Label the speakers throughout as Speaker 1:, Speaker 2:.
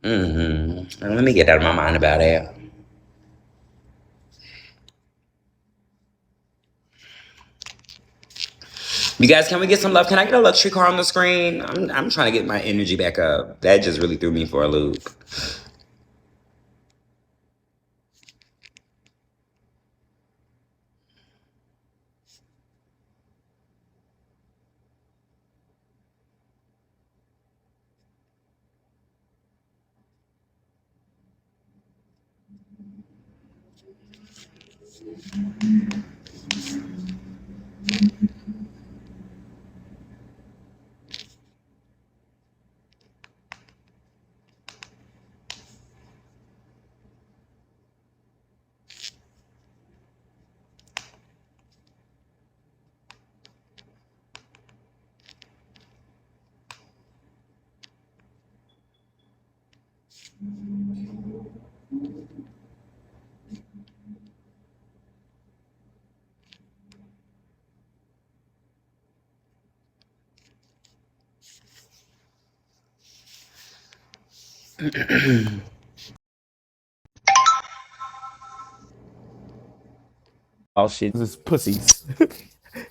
Speaker 1: Let me get out of my mind about it. You guys, can we get some love? Can I get a luxury car on the screen? I'm trying to get my energy back up. That just really threw me for a loop.
Speaker 2: Oh shit, this is pussies.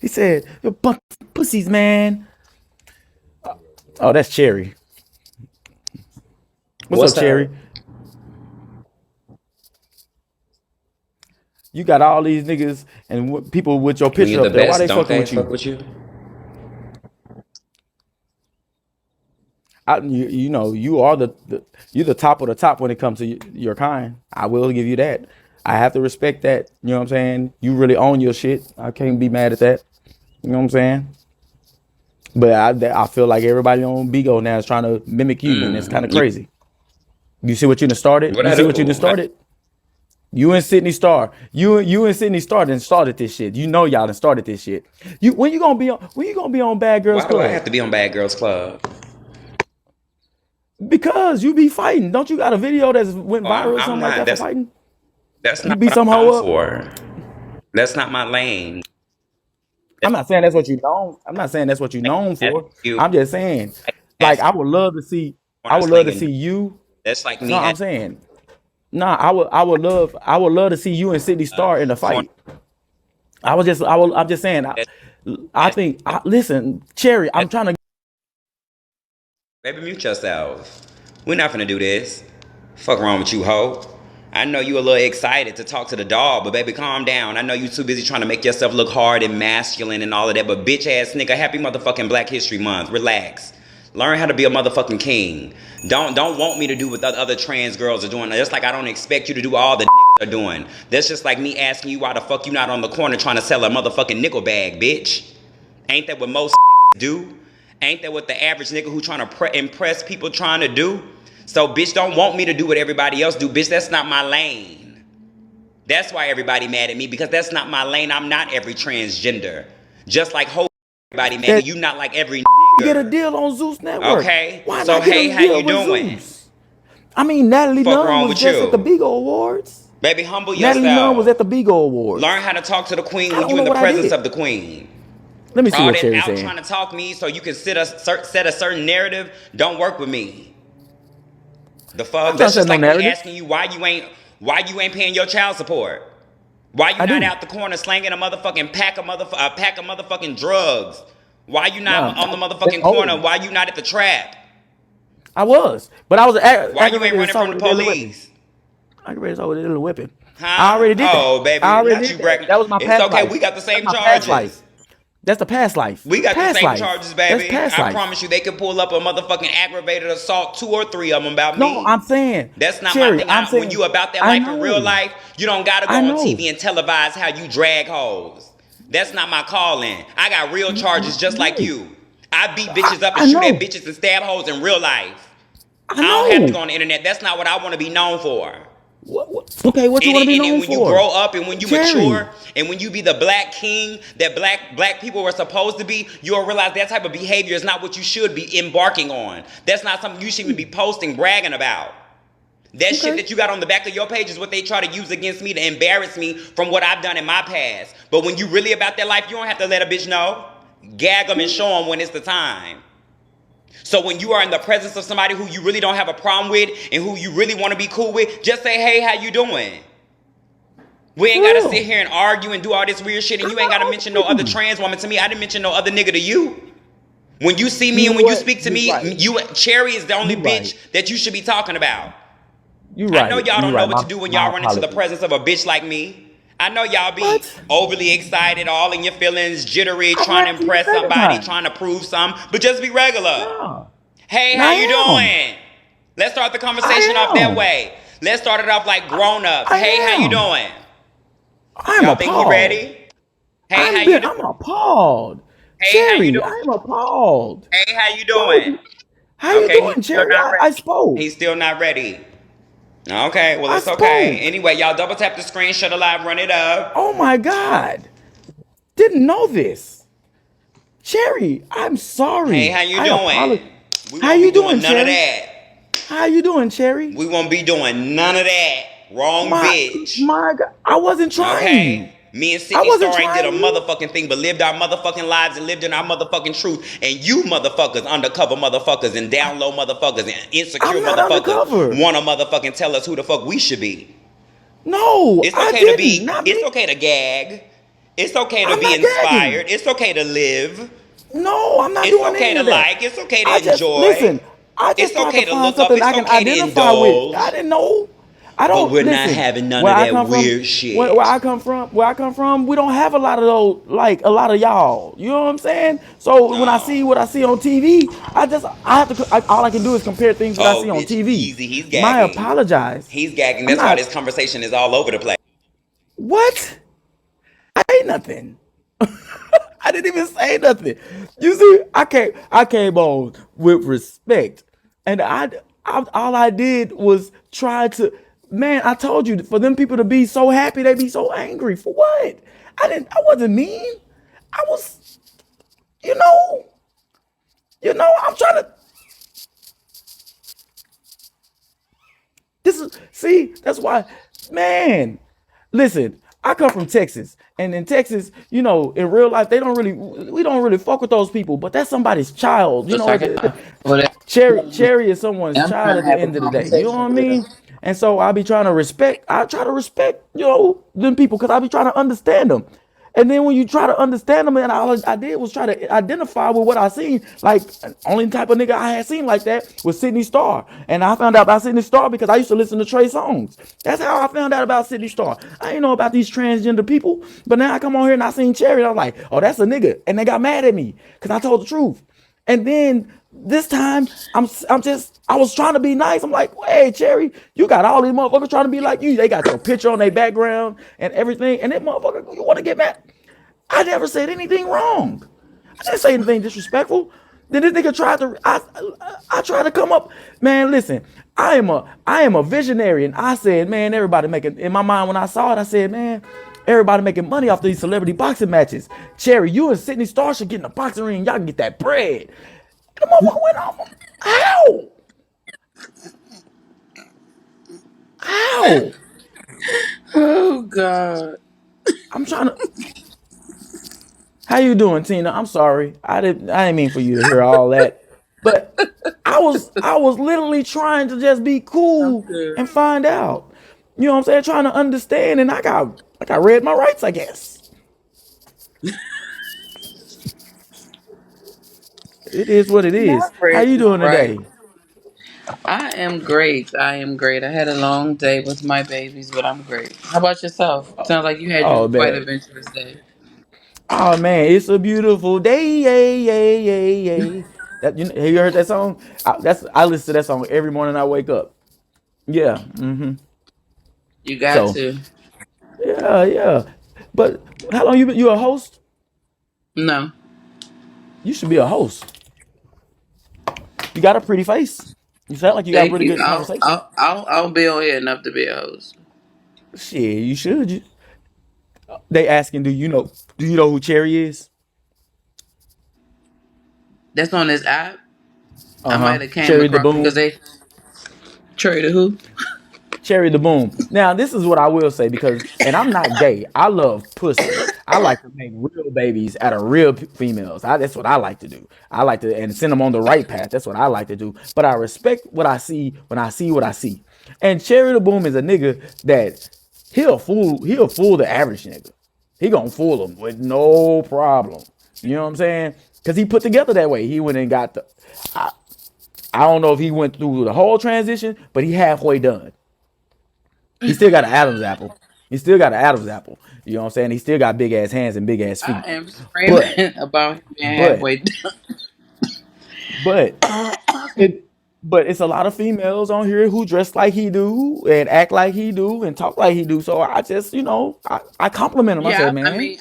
Speaker 2: He said, "You're bunch of pussies, man." Oh, that's Cherry. What's
Speaker 1: What's
Speaker 2: up, Cherry?
Speaker 1: that?
Speaker 2: You got all these niggas and people with your
Speaker 1: When you're
Speaker 2: picture
Speaker 1: the
Speaker 2: up there. Why
Speaker 1: best,
Speaker 2: they
Speaker 1: don't
Speaker 2: fucking
Speaker 1: they
Speaker 2: with
Speaker 1: fuck
Speaker 2: you?
Speaker 1: with you?
Speaker 2: You know, you are you're the top of the top when it comes to your kind. I will give you that. I have to respect that. You know what I'm saying? You really own your shit. I can't be mad at that. You know what I'm saying? But I feel like everybody on Bigo now is trying to mimic you, and it's kind of
Speaker 1: You,
Speaker 2: crazy. You see what you done started?
Speaker 1: what
Speaker 2: You
Speaker 1: I
Speaker 2: see what you done
Speaker 1: do?
Speaker 2: started? You and Sidney Star. You and Sidney Star done started this shit. You know y'all done started this shit. When you gonna be on Bad Girls
Speaker 1: Why do I
Speaker 2: Club?
Speaker 1: have to be on Bad Girls Club?
Speaker 2: Because you be fighting. Don't you got a video that's went
Speaker 1: Oh,
Speaker 2: viral or
Speaker 1: I'm
Speaker 2: something like
Speaker 1: not.
Speaker 2: that for fighting?
Speaker 1: That's
Speaker 2: You
Speaker 1: not
Speaker 2: beat
Speaker 1: what
Speaker 2: some
Speaker 1: I'm
Speaker 2: hoe
Speaker 1: known
Speaker 2: up.
Speaker 1: for. That's not my lane.
Speaker 2: I'm
Speaker 1: That's,
Speaker 2: not saying that's what you known. I'm not saying that's what you known
Speaker 1: that's
Speaker 2: for.
Speaker 1: you
Speaker 2: I'm just saying, like
Speaker 1: asking
Speaker 2: I
Speaker 1: corner
Speaker 2: would love to
Speaker 1: slinging.
Speaker 2: see you.
Speaker 1: That's like
Speaker 2: No,
Speaker 1: me
Speaker 2: I'm
Speaker 1: asking
Speaker 2: saying, nah, I would love to see you and Sidney Star in a
Speaker 1: corner.
Speaker 2: fight. I'm just saying,
Speaker 1: That's
Speaker 2: I
Speaker 1: asking.
Speaker 2: think, listen, Cherry, I'm
Speaker 1: That's,
Speaker 2: trying to.
Speaker 1: baby, mute yourself. We're not gonna do this. Fuck wrong with you, hoe. I know you a little excited to talk to the dog, but baby, calm down. I know you too busy trying to make yourself look hard and masculine and all of that, but bitch ass nigga, happy motherfucking Black History Month. Relax. Learn how to be a motherfucking king. Don't want me to do what the other trans girls are doing. Just like I don't expect you to do all the niggas are doing. That's just like me asking you why the fuck you not on the corner trying to sell a motherfucking nickel bag, bitch. Ain't that what most niggas do? Ain't that what the average nigga who trying to impress people trying to do? So bitch don't want me to do what everybody else do. Bitch, that's not my lane. That's why everybody mad at me, because that's not my lane. I'm not every transgender. Just like everybody mad at me,
Speaker 2: That
Speaker 1: you not like every
Speaker 2: get a
Speaker 1: nigger.
Speaker 2: deal on Zeus Network.
Speaker 1: Okay?
Speaker 2: Why
Speaker 1: So
Speaker 2: not get
Speaker 1: hey,
Speaker 2: a
Speaker 1: how
Speaker 2: deal
Speaker 1: you
Speaker 2: with
Speaker 1: doing?
Speaker 2: Zeus? I mean, Natalie
Speaker 1: Fuck
Speaker 2: Nunn
Speaker 1: wrong
Speaker 2: was
Speaker 1: with
Speaker 2: just at the
Speaker 1: you?
Speaker 2: Bigo Awards.
Speaker 1: Baby, humble
Speaker 2: Natalie Nunn was
Speaker 1: yourself.
Speaker 2: at the Bigo
Speaker 1: Learn
Speaker 2: Awards.
Speaker 1: how to talk to the queen
Speaker 2: I
Speaker 1: when
Speaker 2: don't
Speaker 1: you
Speaker 2: know
Speaker 1: in the
Speaker 2: what I
Speaker 1: presence
Speaker 2: did.
Speaker 1: of the queen.
Speaker 2: Let me see
Speaker 1: All
Speaker 2: what
Speaker 1: that
Speaker 2: Cherry's
Speaker 1: out
Speaker 2: saying.
Speaker 1: trying to talk me so you can set a certain narrative don't work with me. The
Speaker 2: I'm
Speaker 1: fuck?
Speaker 2: trying to
Speaker 1: That's
Speaker 2: set
Speaker 1: just
Speaker 2: no
Speaker 1: like me
Speaker 2: narrative.
Speaker 1: asking you why you ain't paying your child support. Why you
Speaker 2: I
Speaker 1: not
Speaker 2: do.
Speaker 1: out the corner slanging a motherfucking pack of motherfucking drugs? Why you
Speaker 2: No,
Speaker 1: not on the
Speaker 2: that's
Speaker 1: motherfucking corner?
Speaker 2: old.
Speaker 1: Why you not at the trap?
Speaker 2: I was, but I was
Speaker 1: Why you ain't
Speaker 2: aggravated
Speaker 1: running
Speaker 2: assault
Speaker 1: from the
Speaker 2: with a deadly weapon.
Speaker 1: police?
Speaker 2: Aggravated assault with a deadly weapon. I
Speaker 1: Huh?
Speaker 2: already did that.
Speaker 1: Oh,
Speaker 2: I
Speaker 1: baby,
Speaker 2: already
Speaker 1: not
Speaker 2: did
Speaker 1: you
Speaker 2: that.
Speaker 1: bragging.
Speaker 2: That was my
Speaker 1: It's
Speaker 2: past
Speaker 1: okay.
Speaker 2: life.
Speaker 1: We got the
Speaker 2: That's
Speaker 1: same
Speaker 2: my past life.
Speaker 1: charges.
Speaker 2: That's the past life.
Speaker 1: We got the
Speaker 2: Past
Speaker 1: same
Speaker 2: life.
Speaker 1: charges,
Speaker 2: That's
Speaker 1: baby.
Speaker 2: past
Speaker 1: I
Speaker 2: life.
Speaker 1: promise you, they could pull up a motherfucking aggravated assault, 2 or 3 of them about
Speaker 2: No,
Speaker 1: me.
Speaker 2: I'm saying,
Speaker 1: That's not my
Speaker 2: Cherry,
Speaker 1: thing.
Speaker 2: I'm
Speaker 1: When
Speaker 2: saying,
Speaker 1: you about that
Speaker 2: I
Speaker 1: life in real
Speaker 2: know.
Speaker 1: life, you don't gotta go
Speaker 2: I
Speaker 1: on
Speaker 2: know.
Speaker 1: TV and televise how you drag hoes. That's not my calling. I got real charges just like
Speaker 2: Right.
Speaker 1: you. I beat bitches up and
Speaker 2: I
Speaker 1: shoot at
Speaker 2: know.
Speaker 1: bitches and stab hoes in real life.
Speaker 2: I
Speaker 1: I don't have to
Speaker 2: know.
Speaker 1: go on the internet. That's not what I want to be known for.
Speaker 2: Okay, what you
Speaker 1: And,
Speaker 2: want to be
Speaker 1: and, and
Speaker 2: known
Speaker 1: when you
Speaker 2: for?
Speaker 1: grow up and when you
Speaker 2: Cherry.
Speaker 1: mature and when you be the black king that black people were supposed to be, you'll realize that type of behavior is not what you should be embarking on. That's not something you should even be posting, bragging about. That shit
Speaker 2: Okay.
Speaker 1: that you got on the back of your page is what they try to use against me to embarrass me from what I've done in my past. But when you really about that life, you don't have to let a bitch know. Gag them and show them when it's the time. So when you are in the presence of somebody who you really don't have a problem with and who you really want to be cool with, just say, hey, how you doing? We ain't got to sit here and argue and do all this weird shit, and you ain't got to mention no other trans woman to me. I didn't mention no other nigga to you. When you see me and when you speak to me, Cherry is the only bitch that you should be talking about.
Speaker 2: You right.
Speaker 1: I know y'all don't know what to do when y'all run into the presence of a bitch like me. I know y'all be overly excited, all in your feelings, jittery, trying to impress somebody, trying to prove something, but just be regular. No. Hey, how you doing? Let's start the conversation off that way. Let's start it off like grown-ups. Hey, how you doing?
Speaker 2: Y'all think we ready? Hey, how you doing? I'm appalled. Hey, Cherry, I'm appalled.
Speaker 1: Hey, how you doing?
Speaker 2: How you doing, Cherry? I spoke.
Speaker 1: He's still not ready. Okay, well, it's okay. Anyway, y'all double tap the screen, shut the live, run it up.
Speaker 2: Oh, my God. Didn't know this. Cherry, I'm sorry.
Speaker 1: Hey, how you doing?
Speaker 2: How you doing,
Speaker 1: None of that.
Speaker 2: How you doing, Cherry?
Speaker 1: We won't be doing none of that. Wrong bitch.
Speaker 2: My God, I wasn't trying.
Speaker 1: Okay. Me and Sidney Star ain't did a motherfucking thing but lived our motherfucking lives and lived in our motherfucking truth. And you motherfuckers, undercover motherfuckers and down low motherfuckers and insecure motherfuckers want to motherfucking tell us who the fuck we should be.
Speaker 2: No,
Speaker 1: it's okay to be. It's okay to gag. It's okay to be inspired. It's okay to live.
Speaker 2: No, I'm not doing that.
Speaker 1: It's okay to like. It's okay to enjoy.
Speaker 2: Listen, it's okay to look up. It's okay to indulge. I didn't know.
Speaker 1: But we're not having none of that weird shit.
Speaker 2: Where I come from, we don't have a lot of those, like a lot of y'all. You know what I'm saying? So when I see what I see on TV, all I can do is compare things that I see on TV.
Speaker 1: Easy, he's gagging.
Speaker 2: I apologize.
Speaker 1: He's gagging. That's why this conversation is all over the place.
Speaker 2: What? I ain't nothing. I didn't even say nothing. You see, I came on with respect, and all I did was try to. Man, I told you, for them people to be so happy, they be so angry. For what? I wasn't mean. I was, you know, I'm trying to, that's why, man, listen, I come from Texas, and in Texas, in real life, we don't really fuck with those people, but that's somebody's child, Cherry is someone's child at the end of the day, you know what I mean? And so I try to respect, them people, because I be trying to understand them. And then when you try to understand them, and all I did was try to identify with what I seen. Like, only type of nigga I had seen like that was Sidney Star. And I found out about Sidney Star because I used to listen to Trey songs. That's how I found out about Sidney Star. I didn't know about these transgender people. But now I come on here and I seen Cherry, and I was like, oh, that's a nigga. And they got mad at me because I told the truth. And then this time, I was trying to be nice. I'm like, hey, Cherry, you got all these motherfuckers trying to be like you. They got your picture on their background and everything. And that motherfucker, you want to get mad? I never said anything wrong. I didn't say anything disrespectful. Then this nigga I tried to come up. Man, listen, I am a visionary. And I said, man, everybody making, in my mind when I saw it, I said, man, everybody making money off these celebrity boxing matches. Cherry, you and Sidney Star should get in the boxing ring. Y'all can get that bread. The motherfucker went off. How?
Speaker 3: Oh, God.
Speaker 2: I'm trying to. How you doing, Tina? I'm sorry. I didn't mean for you to hear all that. But I was literally trying to just be cool and find out. You know what I'm saying? Trying to understand, and I got read my rights, I guess. It is what it is. How you doing today?
Speaker 3: I am great. I had a long day with my babies, but I'm great. How about yourself? Sounds like you had quite an adventurous day.
Speaker 2: Oh man, it's a beautiful day. That have you heard that song? I listen to that song every morning I wake up. Yeah. Mm-hmm.
Speaker 3: You got to.
Speaker 2: Yeah. But how long you a host?
Speaker 3: No.
Speaker 2: You should be a host. You got a pretty face. You sound like you got a pretty good conversation.
Speaker 3: I'll be on here enough to be a host.
Speaker 2: Shit, you should. They asking, do you know who Cherry is?
Speaker 3: That's on this app.
Speaker 2: I might have came Cherry across the Boom.
Speaker 3: Because they Cherry the who?
Speaker 2: Cherry the Boom. Now, this is what I will say, because, and I'm not gay. I love pussy. I like to make real babies out of real females. That's what I like to do. I like to and send them on the right path. That's what I like to do. But I respect what I see when I see what I see. And Cherry the Boom is a nigga that he'll fool the average nigga. He gonna fool him with no problem. You know what I'm saying? Because he put together that way. He went and got the. I, I don't know if he went through the whole transition, but he halfway done. He still got an Adam's apple. He still got an Adam's apple. You know what I'm saying? He still got big ass hands and big ass
Speaker 3: I
Speaker 2: feet.
Speaker 3: am
Speaker 2: But
Speaker 3: screaming about him being
Speaker 2: but
Speaker 3: halfway done.
Speaker 2: but it but it's a lot of females on here who dress like he do and act like he do and talk like he do. So I just, I compliment him. I said,
Speaker 3: Yeah, I
Speaker 2: man,
Speaker 3: mean,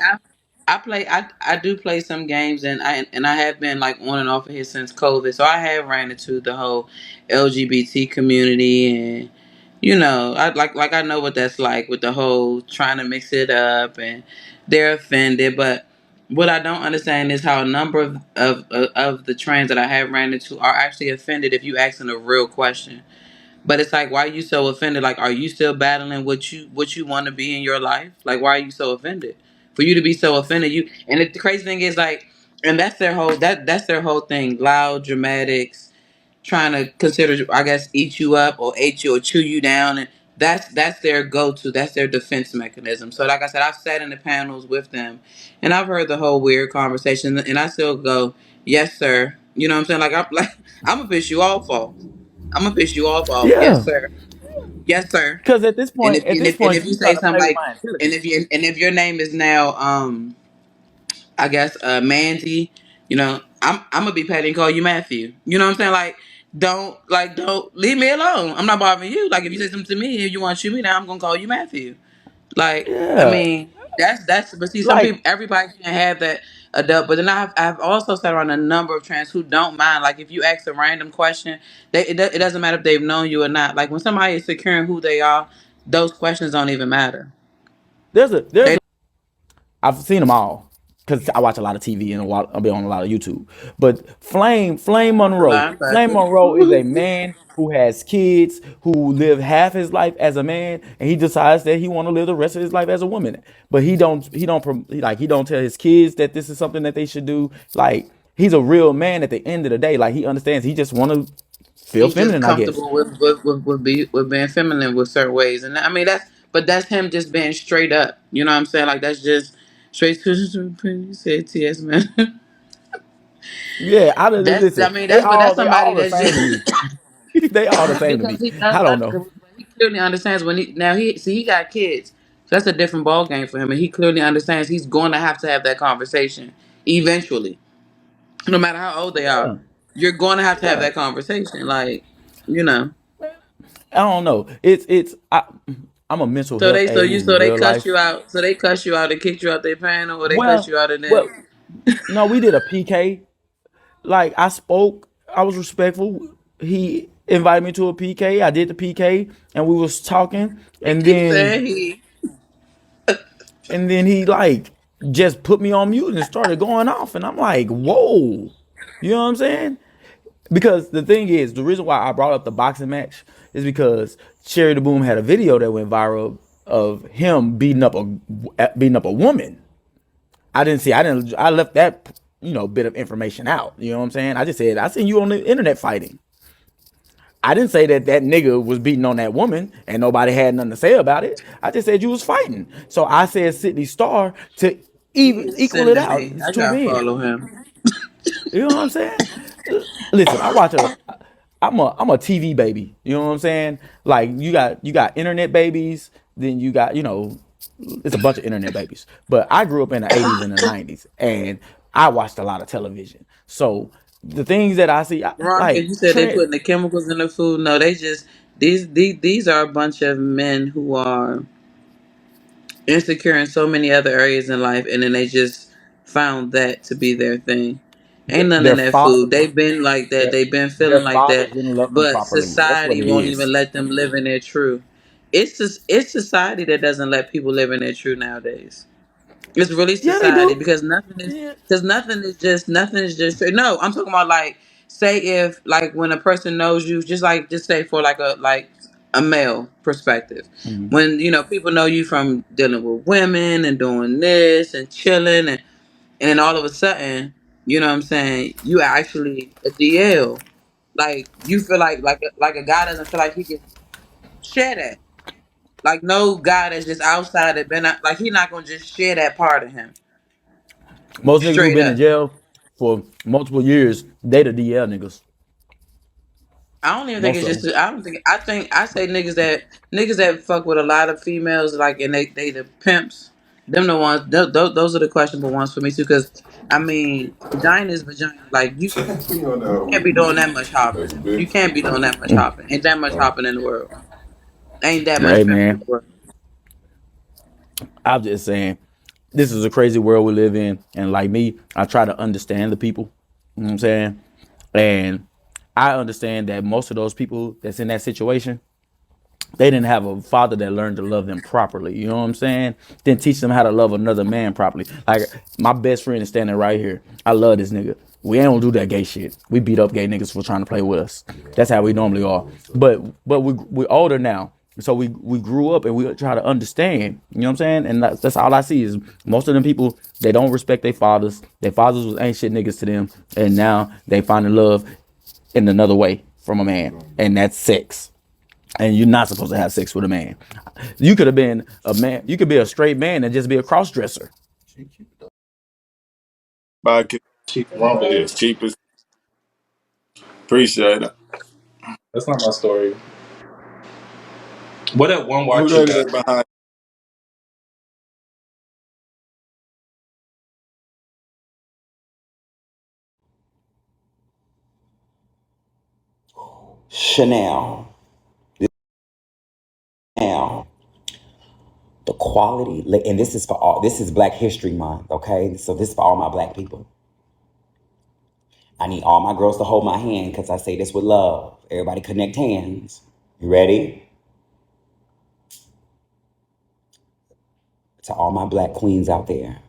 Speaker 3: I do play some games, and I have been like on and off of here since COVID. So I have ran into the whole LGBT community, and I like I know what that's like with the whole trying to mix it up, and they're offended. But what I don't understand is how a number of the trans that I have ran into are actually offended if you ask them a real question. But it's like, why are you so offended? Like, are you still battling what you want to be in your life? Like, why are you so offended? For you to be so offended, the crazy thing is like, and that's their whole thing. Loud dramatics, trying to consider, I guess, eat you up or eat you or chew you down, and that's their go to. That's their defense mechanism. So, like I said, I've sat in the panels with them, and I've heard the whole weird conversation, and I still go, yes, sir. You know what I'm saying? I'm gonna piss you off. I'm gonna piss you off. Yes,
Speaker 2: yeah.
Speaker 3: sir. Yes, sir.
Speaker 2: Because at this
Speaker 3: And
Speaker 2: point,
Speaker 3: if and if, and if you
Speaker 2: you
Speaker 3: say
Speaker 2: trying to
Speaker 3: something
Speaker 2: play with
Speaker 3: like,
Speaker 2: my intelligence.
Speaker 3: and if your name is now I guess Mandy, I'm gonna be petty and call you Matthew. You know what I'm saying? Don't leave me alone. I'm not bothering you. Like if you say something to me and you want to shoot me down, I'm gonna call you Matthew. Like, I
Speaker 2: Yeah.
Speaker 3: mean, that's but see, some
Speaker 2: Like,
Speaker 3: people, everybody can't have that adult. But then I've also sat around a number of trans who don't mind. Like, if you ask a random question, it doesn't matter if they've known you or not. Like when somebody is securing who they are, those questions don't even matter.
Speaker 2: there's
Speaker 3: They
Speaker 2: a I've seen them all because I watch a lot of TV and I'll be on a lot of YouTube. But Flame
Speaker 3: linebacker.
Speaker 2: Monroe is a man who has kids who live half his life as a man, and he decides that he want to live the rest of his life as a woman. But he don't tell his kids that this is something that they should do. Like he's a real man at the end of the day. Like he understands. He just want to feel
Speaker 3: He's just
Speaker 2: feminine, I guess.
Speaker 3: comfortable with being feminine with certain ways, and I mean that's him just being straight up. You know what I'm saying? Like that's just straight to the said TS man.
Speaker 2: Yeah, I
Speaker 3: That's I
Speaker 2: listen.
Speaker 3: mean that's
Speaker 2: They
Speaker 3: somebody
Speaker 2: all the
Speaker 3: that's
Speaker 2: same to
Speaker 3: just
Speaker 2: me. They all the same to
Speaker 3: because
Speaker 2: me.
Speaker 3: he does
Speaker 2: I don't
Speaker 3: that.
Speaker 2: know.
Speaker 3: But he clearly understands when he now he got kids, so that's a different ball game for him, and he clearly understands he's going to have that conversation eventually, no matter how old they are.
Speaker 2: Yeah,
Speaker 3: You're going to have
Speaker 2: yeah.
Speaker 3: that conversation, like you know.
Speaker 2: I don't know. I'm a mental
Speaker 3: So
Speaker 2: health
Speaker 3: they so
Speaker 2: aide
Speaker 3: you
Speaker 2: in
Speaker 3: so they
Speaker 2: real
Speaker 3: cuss
Speaker 2: life.
Speaker 3: you out. So they cuss you out and kicked you out their panel, or they cuss
Speaker 2: Well,
Speaker 3: you out of them.
Speaker 2: well, no, we did a PK. Like I spoke, I was respectful. He invited me to a PK. I did the PK, and we was talking,
Speaker 3: He
Speaker 2: and
Speaker 3: keeps
Speaker 2: then
Speaker 3: saying he.
Speaker 2: he like just put me on mute and started going off, and I'm like, whoa, you know what I'm saying? Because the thing is, the reason why I brought up the boxing match is because Cherry the Boom had a video that went viral of him beating up a woman. I left that bit of information out. You know what I'm saying? I just said I seen you on the internet fighting. I didn't say that nigga was beating on that woman and nobody had nothing to say about it. I just said you was fighting. So I said Sidney Star to
Speaker 3: He
Speaker 2: even
Speaker 3: is
Speaker 2: equal it
Speaker 3: sending
Speaker 2: out.
Speaker 3: me.
Speaker 2: It's
Speaker 3: I
Speaker 2: two
Speaker 3: gotta
Speaker 2: men.
Speaker 3: follow him.
Speaker 2: You know what I'm saying? Listen, I'm a TV baby. You know what I'm saying? Like you got internet babies, then you got it's a bunch of internet babies. But I grew up in the 80s and the 90s, and I watched a lot of television. So the things that I see,
Speaker 3: Ron, because
Speaker 2: like
Speaker 3: you said they putting the chemicals in the food. No, they just these are a bunch of men who are insecure in so many other areas in life, and then they just found that to be their thing. Ain't nothing
Speaker 2: their
Speaker 3: in that food.
Speaker 2: fathers,
Speaker 3: They've been like that.
Speaker 2: their
Speaker 3: They've been
Speaker 2: their
Speaker 3: feeling like
Speaker 2: fathers
Speaker 3: that,
Speaker 2: didn't love them
Speaker 3: but
Speaker 2: properly. That's what
Speaker 3: society
Speaker 2: it
Speaker 3: won't even
Speaker 2: is.
Speaker 3: let them live in their truth. It's society that doesn't let people live in their truth nowadays. It's really
Speaker 2: Yeah, they
Speaker 3: society
Speaker 2: do.
Speaker 3: because
Speaker 2: Yeah.
Speaker 3: nothing is just no. I'm talking about like say if like when a person knows you, just say for like a like. a male perspective. When people know you from dealing with women and doing this and chilling, and then all of a sudden, you know what I'm saying, you actually a DL. Like you feel like a guy doesn't feel like he can share that. Like no guy that's just outside that been out, like he not gonna just share that part of him
Speaker 2: Most niggas who
Speaker 3: straight
Speaker 2: been in
Speaker 3: up.
Speaker 2: jail for multiple years, they the DL niggas.
Speaker 3: I don't even think
Speaker 2: Most
Speaker 3: it's
Speaker 2: of
Speaker 3: just.
Speaker 2: them.
Speaker 3: I say niggas that fuck with a lot of females, like, and they the pimps. Them the ones. Those are the questionable ones for me too. Because I mean, vagina is vagina. Like you can't be doing that much hopping. You can't be doing that much hopping. Ain't that much hopping in the world. Ain't that much
Speaker 2: Hey
Speaker 3: pimping in
Speaker 2: man,
Speaker 3: the world.
Speaker 2: I'm just saying, this is a crazy world we live in, and like me, I try to understand the people. You know what I'm saying? And I understand that most of those people that's in that situation, they didn't have a father that learned to love them properly. You know what I'm saying? Didn't teach them how to love another man properly. Like my best friend is standing right here. I love this nigga. We don't do that gay shit. We beat up gay niggas for trying to play with us. That's how we normally are. But we're older now. So we grew up and we try to understand. You know what I'm saying? And that's all I see is most of them people, they don't respect their fathers. Their fathers was ain't shit niggas to them. And now they finding love in another way from a man. And that's sex. And you're not supposed to have sex with a man. You could have been a man. You could be a straight man and just be a cross dresser.
Speaker 4: Buy cheap rumble is cheap as appreciate it.
Speaker 5: That's not my story. What that one
Speaker 4: Who
Speaker 5: watch you
Speaker 4: that
Speaker 5: got?
Speaker 4: is behind?
Speaker 1: Chanel. Now, the quality, and this is for all, this is Black History Month, okay? So this is for all my black people. I need all my girls to hold my hand because I say this with love. Everybody connect hands. You ready? To all my black queens out there,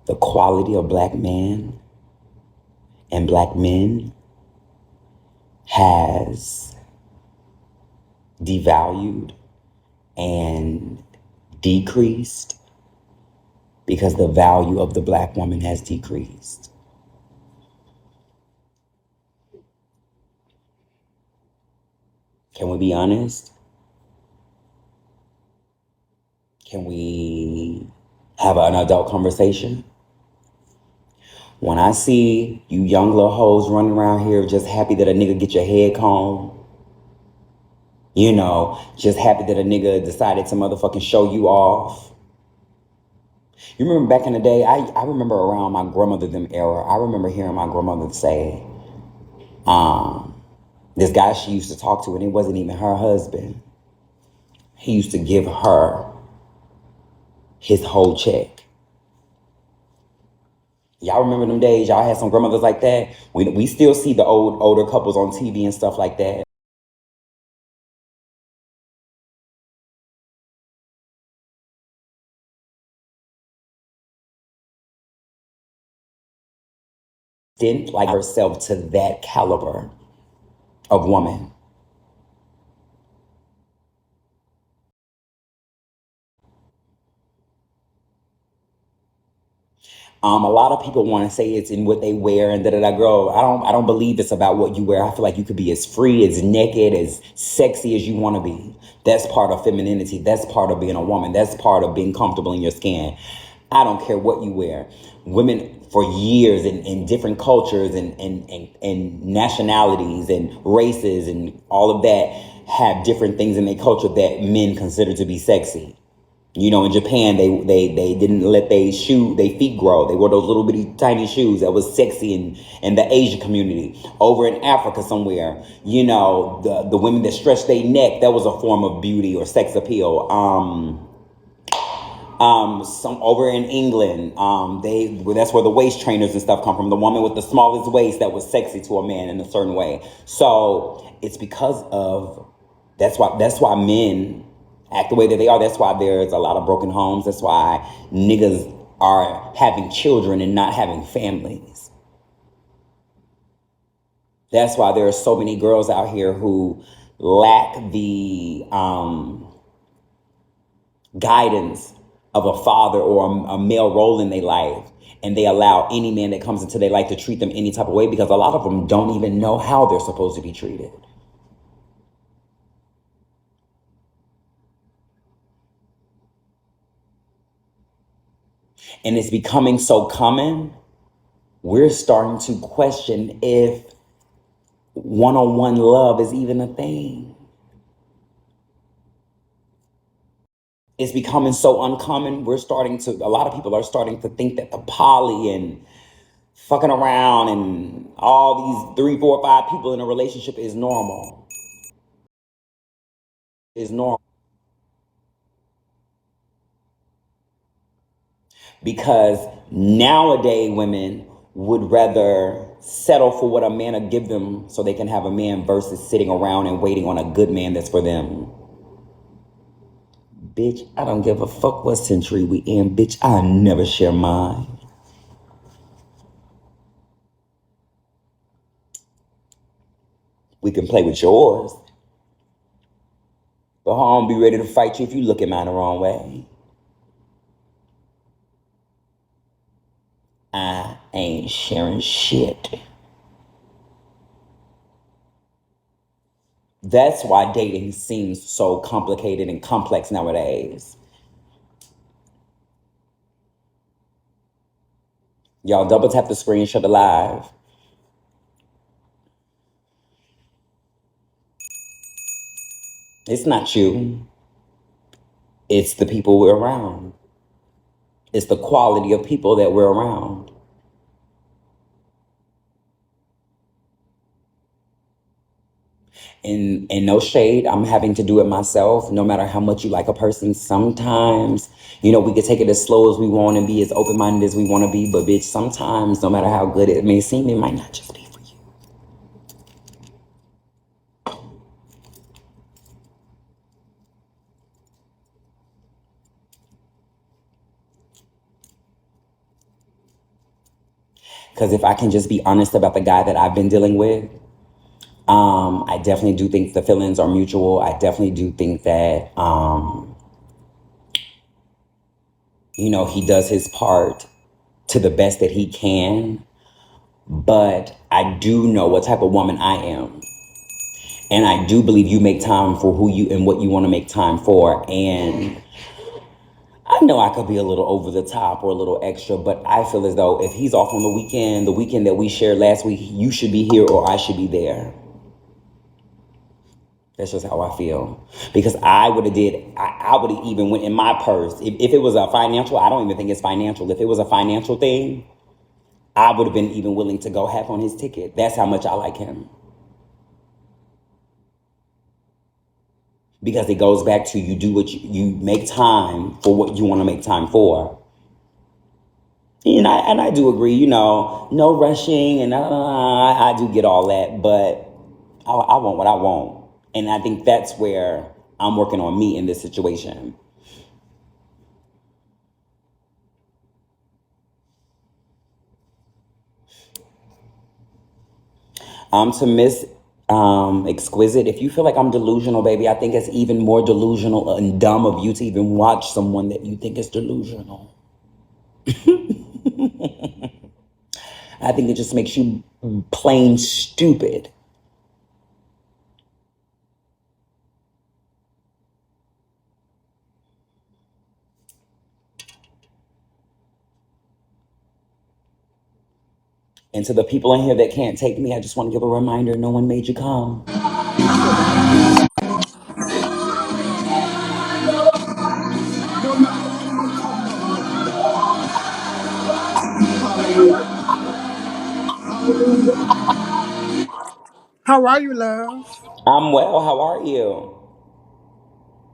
Speaker 1: the quality of black men and black men has devalued and decreased because the value of the black woman has decreased. Can we be honest? Can we have an adult conversation? When I see you young little hoes running around here just happy that a nigga get your head combed, just happy that a nigga decided to motherfucking show you off. You remember back in the day, I remember around my grandmother them era, I remember hearing my grandmother say, this guy she used to talk to, and it wasn't even her husband. He used to give her his whole check. Y'all remember them days? Y'all had some grandmothers like that? We still see the older couples on TV and stuff like that. Didn't like herself to that caliber of woman. A lot of people want to say it's in what they wear and da-da-da. Girl, I don't believe it's about what you wear. I feel like you could be as free, as naked, as sexy as you want to be. That's part of femininity. That's part of being a woman. That's part of being comfortable in your skin. I don't care what you wear. Women for years in different cultures and nationalities and races and all of that have different things in their culture that men consider to be sexy. In Japan, they didn't let they feet grow. They wore those little bitty tiny shoes. That was sexy in the Asian community. Over in Africa somewhere, the women that stretched their neck, that was a form of beauty or sex appeal. Some over in England, that's where the waist trainers and stuff come from. The woman with the smallest waist, that was sexy to a man in a certain way. So it's because of that's why men act the way that they are. That's why there's a lot of broken homes. That's why niggas are having children and not having families. That's why there are so many girls out here who lack the guidance of a father or a male role in their life, and they allow any man that comes into their life to treat them any type of way, because a lot of them don't even know how they're supposed to be treated. And it's becoming so common, we're starting to question if one-on-one love is even a thing. It's becoming so uncommon. A lot of people are starting to think that the poly and fucking around and all these 3, 4, 5 people in a relationship is normal. Is normal. Because nowadays women would rather settle for what a man will give them so they can have a man, versus sitting around and waiting on a good man that's for them. Bitch, I don't give a fuck what century we in. Bitch, I never share mine. We can play with yours, but I don't be ready to fight you if you look at mine the wrong way. I ain't sharing shit. That's why dating seems so complicated and complex nowadays. Y'all double tap the screen, shut the live. It's not you. It's the people we're around. It's the quality of people that we're around. And no shade, I'm having to do it myself. No matter how much you like a person, sometimes, we can take it as slow as we want and be as open-minded as we want to be. But bitch, sometimes, no matter how good it may seem, it might not just be for you. Because if I can just be honest about the guy that I've been dealing with, I definitely do think the feelings are mutual. I definitely do think that, he does his part to the best that he can. But I do know what type of woman I am. And I do believe you make time for who you and what you want to make time for. And I know I could be a little over the top or a little extra, but I feel as though if he's off on the weekend that we shared last week, you should be here or I should be there. That's just how I feel. Because I would have even went in my purse. If it was a financial, I don't even think it's financial. If it was a financial thing, I would have been even willing to go half on his ticket. That's how much I like him. Because it goes back to you do what you make time for what you want to make time for. And I do agree, no rushing, and I do get all that, but I want what I want. And I think that's where I'm working on me in this situation. To Miss Exquisite, if you feel like I'm delusional, baby, I think it's even more delusional and dumb of you to even watch someone that you think is delusional. I think it just makes you plain stupid. And to the people in here that can't take me, I just want to give a reminder, no one made you come.
Speaker 6: How are you, love?
Speaker 1: I'm well, how are you?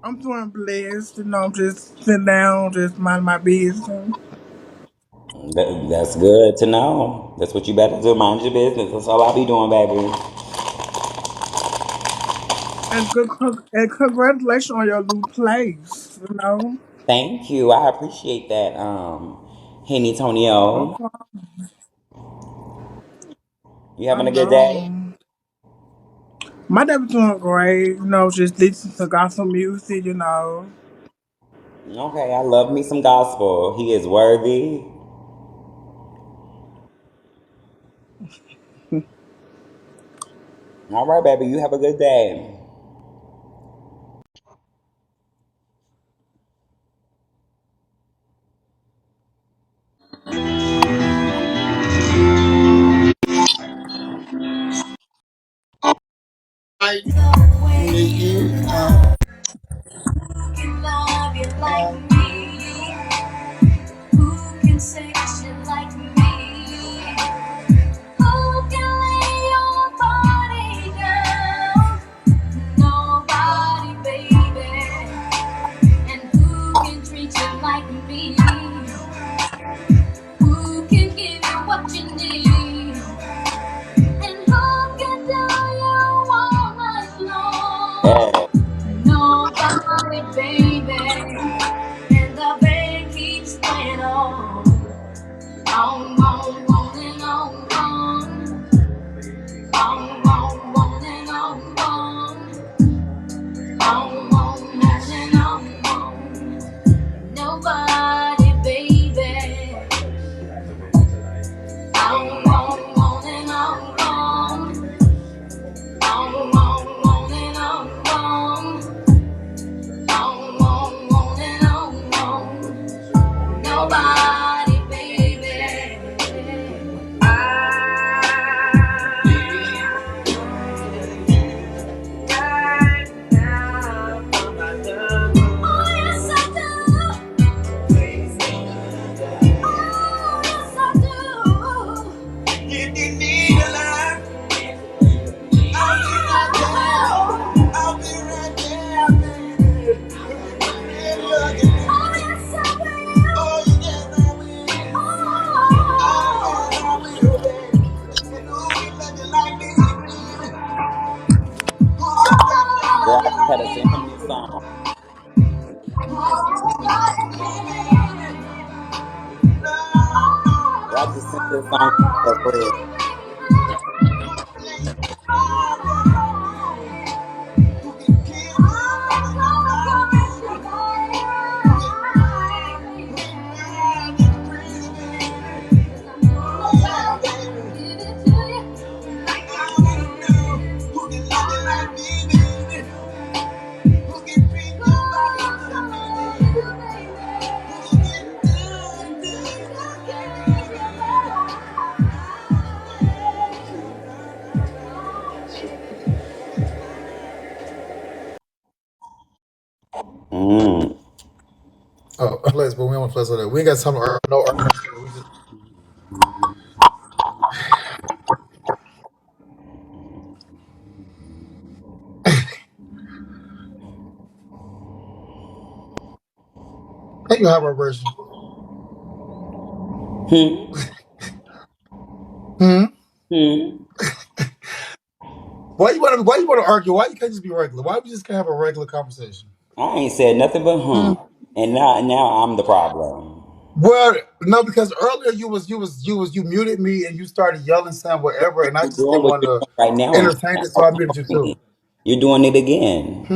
Speaker 6: I'm doing blessed. I'm just sitting down, just mind my business.
Speaker 1: That's good to know. That's what you better do, mind your business. That's all I'll be doing, baby.
Speaker 6: And congratulations on your new place.
Speaker 1: Thank you, I appreciate that, Henny
Speaker 6: No
Speaker 1: Tonio.
Speaker 6: problem.
Speaker 1: You
Speaker 6: I
Speaker 1: having a good day?
Speaker 6: know. My day was doing great. Just listening to gospel music.
Speaker 1: Okay, I love me some gospel. He is worthy. All right, baby, you have a good day.
Speaker 7: Can love you like me? Who can say shit like me? Who can lay your body down? Nobody, baby. And who can treat you like me? Who can give you what you need? And who can tell you all night long?
Speaker 1: Yeah.
Speaker 7: Nobody, baby. And the band keeps playing on and on and on. Nobody, baby. On and on. Nobody, baby. Oh, yes, I do. Oh, yes, I do. If you need a line, I'll be right there. I'll be right there, baby. Oh, yes, I will. Oh, yes, I will. Oh, yes, I will, baby. And who be looking like me, baby? Who's
Speaker 1: Girl, I
Speaker 7: looking
Speaker 1: just had
Speaker 7: like
Speaker 1: to
Speaker 7: me?
Speaker 1: send him this song. Girl, I just sent this song to your friend. Mm. Hmm. Hmm. I ain't said nothing but and now I'm the problem. You're doing what you're doing right now, and you can't help me. You're doing it again.